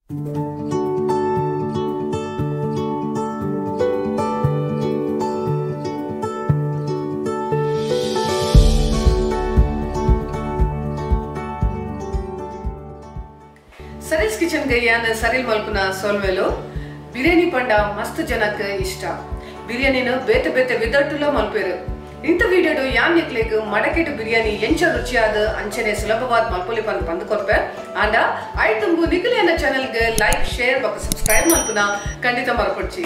सरील्स kitchen गय्यान सरील मल्पुना सोल्वेलो biryani पंड मस्त जनक इष्ट biryani बेते बेते विदट्टुलो मल्पेरु इंत video यान निक्लेग मडकेट बिर्यानी ಎಂಚ ರುಚಿಯಾದ ಅಂಚನೆ ಸುಲಭವಾದ ಮಲ್ಪೊಲಿ ಬಂದು ಕೊರ್ಪೆ ಅಂಡ ಐ ತುಂಬು ನಿಖಿಲೇನ ಚಾನೆಲ್ ಗೆ ಲೈಕ್ ಶೇರ್ ಬಕ ಸಬ್ಸ್ಕ್ರೈಬ್ ಮಲ್ಪುನ ಖಂಡಿತ ಮರಪಡ್ಚಿ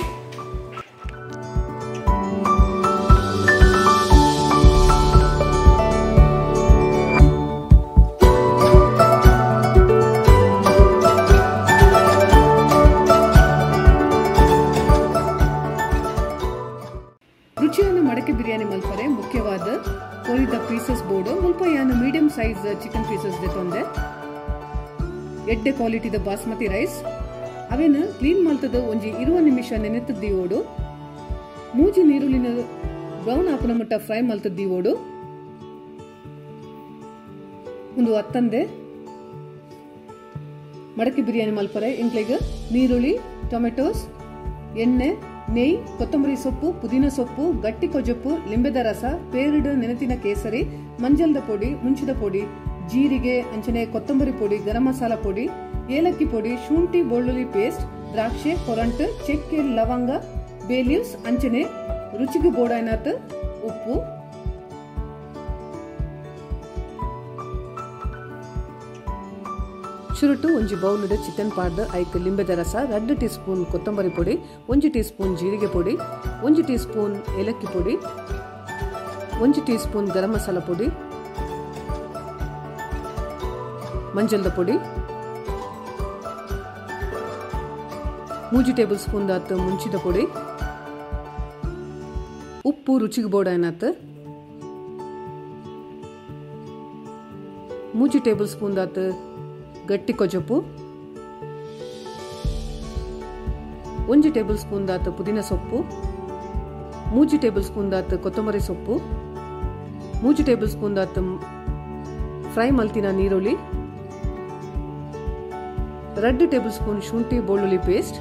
मडके बिर्यानी मल्परे मुख्यवाद कोरिद पीसेस बोर्ड मुल्प यान मीडियम साइज चिकन पीसेस देतोंदे एड्डे क्वालिटी द बासमती राइस अवेन क्लीन मल्तद ಒಂಜಿ 20 ನಿಮಿಷ ನೆನೆತದ್ದಿಯೋಡು ಮೂಜಿ ನೀರುಳಿನ ಬ್ರೌನ್ ಆಪನ ಮಟ್ಟ ಫ್ರೈ ಮಲ್ತದ್ದಿಯೋಡು ಒಂದು ಅತ್ತಂದೆ ಮಡಕೆ ಬಿರಿಯಾನಿ ಮಲ್ಪರೆ ಇಂಕ್ಲೆಗ್ ನೀರುಳಿ ಟೊಮೆಟೋಸ್ ಎಣ್ಣೆ नेय् कोत्तंबरी सोप्पु पुदीना सोप्पु गट्टी कोज्जप्पु लिंबेद रस पेरिड नेनतिन केसरी मंजलद पोडी मुंचिद पोडी जीरिगे अंचने कोत्तंबरी पोडी गरम मसाला पोडी ಏಲಕ್ಕಿ पोडी ಶುಂಠಿ ಬೆಳ್ಳುಳ್ಳಿ पेस्ट द्राक्षे कोरंट चेक्के लवंग बे लीव्स अंचने रुचिगे ಬೋಡಾಯ್ನಾತ್ उप्पु चुरुटु ಒಂಜಿ ಬೌಲ್ चिकन पार्द ऐक लिंबेद रस 2 टीस्पून कोत्तंबरी पोडी 1 टीस्पून जीरिगे पोडी 1 टीस्पून ಏಲಕ್ಕಿ पोडी 1 टीस्पून गरम मसाला पोडी मंजलद पोडी 3 टेबल स्पून दात मुंचिद पोडी उप्पु रुचिगे ಬೋಡಾಯ್ನಾತ್ 3 टेबल स्पून दात गट्टी कोज्जप्पु 1 टेबल स्पून दात पुदीना सोप्पु 3 टेबल स्पून दात कोत्तंबरी सोप्पु 3 टेबल स्पून दात फ्रೈ मल्तिನ ನೀರುಳ್ಳಿ 2 टेबल स्पून ಶುಂಠಿ ಬೆಳ್ಳುಳ್ಳಿ पेस्ट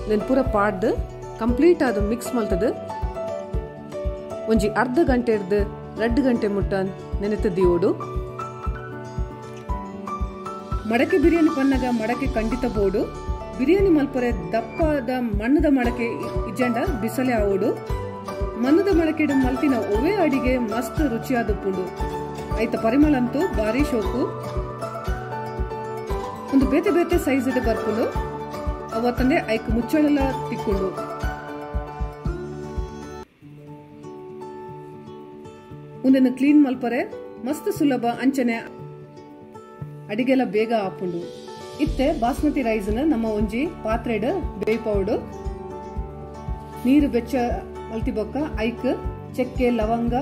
ನೆನ್ ಪೂರ ಪಾಡ್ದು ಕಂಪ್ಲೀಟ್ ಆದ ಮಿಕ್ಸ್ ಮಲ್ತದ ಒಂಜಿ ಅರ್ಧ ಗಂಟೆ ಇರ್ದು 2 ಗಂಟೆ ಮುಟ್ಟ ನೆನೆತದಿಯೋಡು मडके बिर्यानी पन्नग मडके खंडित बोर्ड बिर्यानी मल्परे दप्पद मण्णद मडके इज्जंड बिसले आवोडु मण्णद मडके मल्तिन ओवे अडिगे मस्त रुचियाद उप्पुंडु ऐत परिमळ अंतु बारी शोಕು ಒಂದು ಬೇತೆ ಬೇತೆ ಸೈಜ್ ಇದೆ ಬರ್ಕೊಂಡು ಅವತ್ತಂದೆ ಐಕ್ ಮುಚ್ಚಳಲ ತಿಕ್ಕೊಂಡು ಒಂದನ್ನು ಕ್ಲೀನ್ ಮಲ್ಪರೆ ಮಸ್ತ್ ಸುಲಭ ಅಂಚನೆ ಅಡಿಗೆಲ್ಲ ಬೇಗ ಆಪುಂಡು ಇತ್ತೆ ಬಾಸ್ಮತಿ ರೈಸ್ ನಮ್ಮ ಒಂಜಿ ಪಾತ್ರೆಡ್ ಬೇಯ್ಪೌಡು ನೀರು ಬೆಚ್ಚ ಮಲ್ತಿ ಬೊಕ್ಕ ಐಕ್ ಚೆಕ್ಕೆ ಲವಂಗ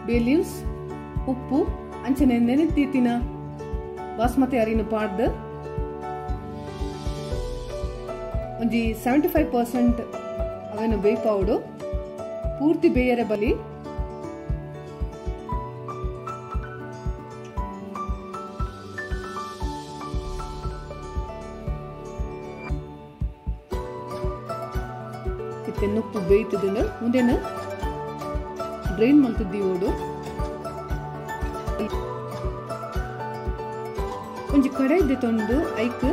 ಬೇ ಲೀವ್ಸ್ ಉಪ್ಪು ಅಂಚನೆ ನೆನೆತೀತಿನ ಬಾಸ್ಮತಿ ಅರಿನ ಪಾಡ್ದು ಒಂಜಿ 75% ಅವೇನು ಬೇಯ್ಪೌಡು ಪೂರ್ತಿ ಬೇಯರೆ ಬಲಿ ನುಪ್ಪು ಬೇಯ್ತದನ್ನ ಮುಂದೆನ ಡ್ರೈನ್ ಮಲ್ತದಿಯೋಡು ಒಂಜಿ ಕಡಾಯಿ ದೆತೊಂದು ಐಕ್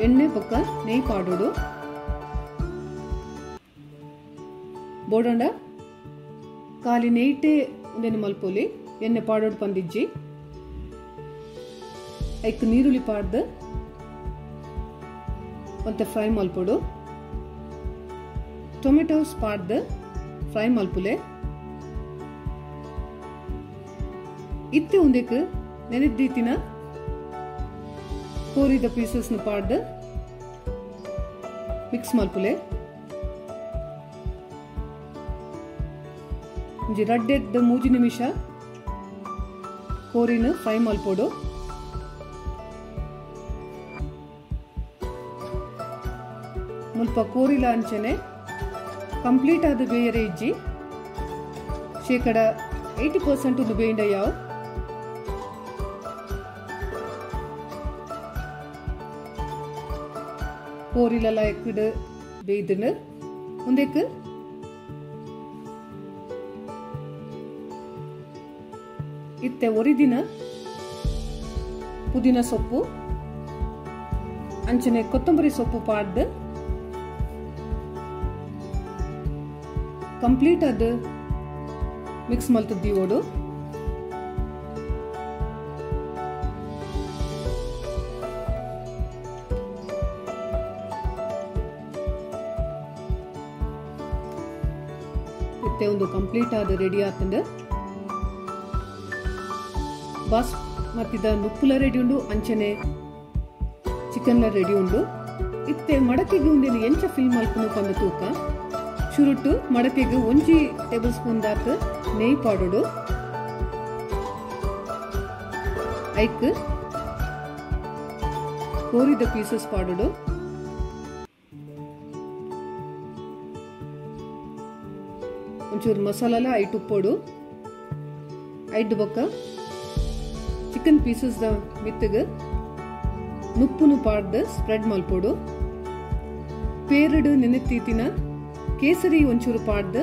ಎಣ್ಣೆ ಬೊಕ್ಕ ನೆಯ್ ಪಾಡೋಡು ಬೋಡಂಡ ಕಾಲಿ ನೆಯ್ಟೆ ಒಂದೆನ ಮಲ್ಪೋಲಿ ಎಣ್ಣೆ ಪಾಡೋಡು ಪಂದಿಜ್ಜಿ ಐಕ್ ನೀರುಳ್ಳಿ ಪಾಡ್ದು ಮತ್ತೆ ಫ್ರೈ ಮಲ್ಪೋಡು ಟೊಮೆಟೋಸ್ ಪಾಡ್ದು ಫ್ರೈ ಮಲ್ಪುಲೆ ಇತ್ತೆ ಉಂದೆಕ್ ನೆನೆದ್ದೀತಿನ ಕೋರಿದ ಪೀಸಸ್ ನ ಪಾಡ್ದು ಮಿಕ್ಸ್ ಮಲ್ಪುಲೆ ಒಂಜಿ 2 ನಿಮಿಷ ಕೋರಿನ ಫ್ರೈ ಮಲ್ಪೋಡು ಮುಲ್ಪ ಕೋರಿಲ ಅಂಚನೆ ಕಂಪ್ಲೀಟ್ ಆದ ಬೇಯರೆ ಇಜ್ಜಿ ಶೇಕಡ 80% ಒಂದು ಬೇಯಿಂಡ ಯಾವ ಕೋರಿಲೆಲ್ಲ ಎಕ್ಕಡ್ ಬೇಯ್ದನು ಮುಂದೆಕ್ ಇತ್ತೆ ಒರಿದಿನ ಪುದೀನ ಸೊಪ್ಪು ಅಂಚನೆ ಕೊತ್ತಂಬರಿ ಸೊಪ್ಪು ಪಾಡ್ದು ಕಂಪ್ಲೀಟ್ ಅದು ಮಿಕ್ಸ್ ಮಲ್ತದ್ದಿ ಓಡು ಇತ್ತೆ ಒಂದು ಕಂಪ್ಲೀಟ್ ಆದ ರೆಡಿ ಆತಂದ ಬಾಸ್ ಮತ್ತಿದ ನುಪ್ಪುಲ ರೆಡಿ ಉಂಡು ಅಂಚನೆ ಚಿಕನ್ ರೆಡಿ ಉಂಡು ಇತ್ತೆ ಮಡಕೆಗೆ ಉಂದೇನು ಎಂಚ ಫಿಲ್ ಮಲ್ಪನು ಪಂದ ತೂಕ ಚುರುಟು ಮಡಕೆಗೆ 1 ಟೇಬಲ್ ಸ್ಪೂನ್ ದಾತ್ ನೆಯ್ ಪಾಡೋಡು ಐಕ್ ಕೋರಿದ ಪೀಸಸ್ ಪಾಡೋಡು ಒಂಚೂರು ಮಸಾಲ ಐಟ್ ಉಪ್ಪೋಡು ಐಟ್ ಬೊಕ್ಕ ಚಿಕನ್ ಪೀಸಸ್ ದ ಮಿತ್ತಗ ನುಪ್ಪುನು ಪಾಡ್ದು ಸ್ಪ್ರೆಡ್ ಮಲ್ಪೋಡು ಪೇರಡು ನೆನೆತೀತಿನ ಕೇಸರಿ ಒಂಚೂರು ಪಾಡ್ದು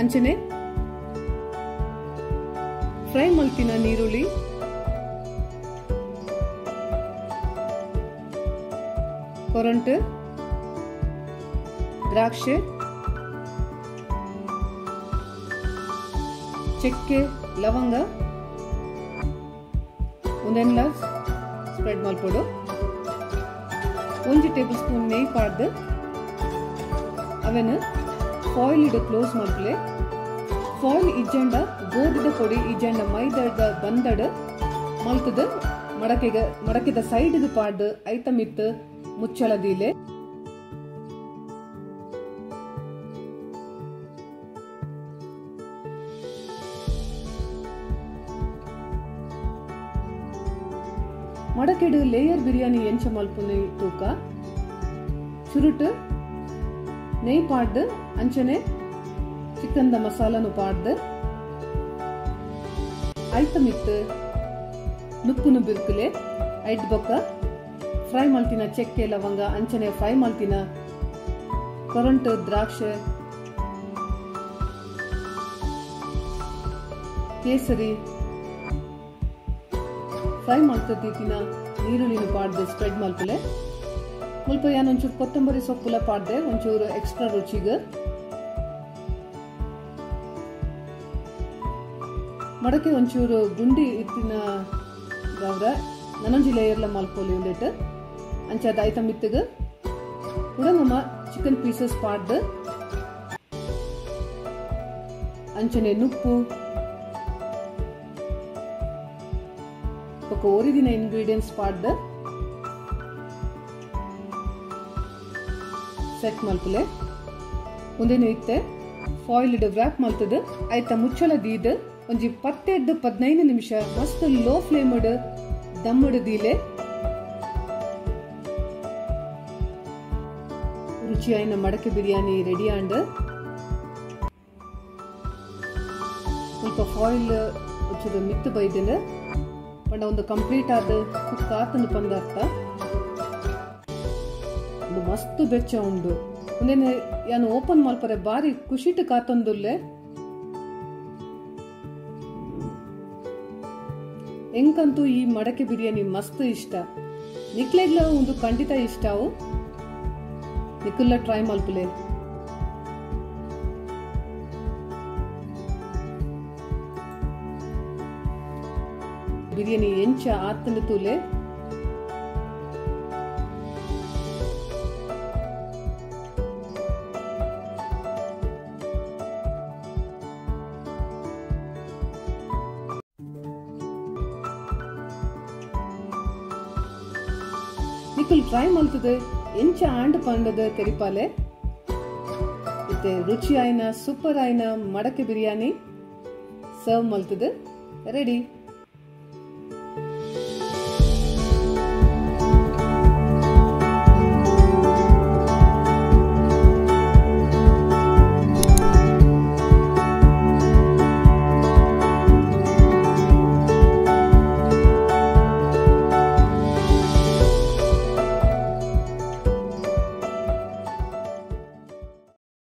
ಅಂಚನೆ ಫ್ರೈ ಮಲ್ತಿನ ನೀರುಳ್ಳಿ ಕೊರಂಟು ದ್ರಾಕ್ಷೆ ಚಕ್ಕೆ ಲವಂಗ ಒಂದೆಲ್ಲ ಸ್ಪ್ರೆಡ್ ಮಲ್ಪೋಡು 1 ಟೇಬಲ್ ಸ್ಪೂನ್ ನೆಯ್ ಪಾಡ್ದು ಅವನ ಫಾಯಿಲ್ ಇಡು ಕ್ಲೋಸ್ ಮಲ್ಪಲೆ ಫಾಯಿಲ್ ಇಜ್ಜಂಡ ಗೋಧಿದ ಪೊಡಿ ಇಜ್ಜಂಡ ಮೈದದ ಬಂದಡ ಮಲ್ತದ ಮಡಕೆದ ಸೈಡ್ ಪಾಡ್ ಐತ ಮಿತ್ ಮುಚ್ಚಳದಿಲೆ ಮಡಕೆಡು ಲೇಯರ್ ಬಿರಿಯಾನಿ ಎಂಚ ಮಲ್ಪುನಿ ತೂಕ ಚುರುಟು ನೆಯ್ ಪಾಡ್ದು ಅಂಚನೆ ಚಿಕನ್ ದ ಮಸಾಲನು ಪಾಡ್ದು ಐತ ಮಿತ್ ನುಪ್ಪುನು ಬಿರ್ಕಲೆ ಐಟ್ ಬೊಕ್ಕ ಫ್ರೈ ಮಲ್ತಿನ ಚೆಕ್ಕೆ ಲವಂಗ ಅಂಚನೆ ಫ್ರೈ ಮಲ್ತಿನ ಕೊರಂಟು ದ್ರಾಕ್ಷೆ ಕೇಸರಿ ಫ್ರೈ ಮಲ್ತಿನ ನೀರುಳ್ಳಿನ ಪಾಡ್ದು ಸ್ಪ್ರೆಡ್ ಮಲ್ಪಲೆ ಮುಲ್ಪ ಯಾನ್ ಒಂಚೂರು ಕೊತ್ತಂಬರಿ ಸೊಪ್ಪುಲ ಪಾಡ್ದೆ ಒಂಚೂರು ಎಕ್ಸ್ಟ್ರಾ ರುಚಿಗೆ ಮಡಕೆ ಒಂಚೂರು ಗುಂಡಿ ಇತ್ತಿನ ಗವ್ರ ನನಂಜಿ ಲೇಯರ್ಲ ಮಲ್ಪೋಲಿ ಉಂಡಿಟ್ಟು ಅಂಚದ ಐತ ಮಿತ್ತಗ ಕೂಡ ನಮ್ಮ ಚಿಕನ್ ಪೀಸಸ್ ಪಾಡ್ದು ಅಂಚನೆ ನುಪ್ಪು ఒక ఒరిదిన ఇంగ్రీడియంట్స్ పాడ్ద ಸೆಟ್ ಮಲ್ಪಲೆ ಮುಂದೇನು ಇತ್ತೆ ಫಾಯಿಲ್ ಇಡು ವ್ರಾಪ್ ಮಲ್ತದ ಐತ ಮುಚ್ಚಳ ದೀದ ಒಂಜಿ 10-15 ನಿಮಿಷ ಮಸ್ತ್ ಲೋ ಫ್ಲೇಮ್ ಇಡು ದಮ್ ಇಡದೀಲೆ ರುಚಿಯಾಯಿನ ಮಡಕೆ ಬಿರಿಯಾನಿ ರೆಡಿ ಆಂಡ್ ಸ್ವಲ್ಪ ಫಾಯಿಲ್ ಒಂಚೂರು ಮಿತ್ತು ಬೈದಿನ ಪಂಡ ಒಂದು ಕಂಪ್ಲೀಟ್ ಆದ ಕುಕ್ ಆತನು ಪಂದಾರ್ಥ ಒಂದು ಮಸ್ತ್ ಬೆಚ್ಚ ಉಂಡು ಒಂದೇನೆ ಯಾನು ಓಪನ್ ಮಲ್ಪರೆ ಬಾರಿ ಖುಷಿಟ್ ಕಾತೊಂದುಲ್ಲೆ ಎಂಕಂತೂ ಈ ಮಡಕೆ ಬಿರಿಯಾನಿ ಮಸ್ತ್ ಇಷ್ಟ ನಿಕ್ಲೆಗ್ಲ ಒಂದು ಖಂಡಿತ ಇಷ್ಟ ಅವು ನಿಕ್ಕುಲ್ಲ ಟ್ರೈ ಮಲ್ಪಲೆ ಬಿರಿಯಾನಿ ಎಂಚ ಆತನ ತೂಲೆ ನಿಕ್ಕುಲ್ ಟ್ರೈ ಮಲ್ತದೆ ಎಂಚ ಆಂಡ್ ಪಂಡದ ತೆರಿಪಾಲೆ ಇತ್ತೆ ರುಚಿ ಆಯ್ನ ಸೂಪರ್ ಆಯ್ನ ಮಡಕೆ ಬಿರಿಯಾನಿ ಸರ್ವ್ ಮಲ್ತದೆ ರೆಡಿ.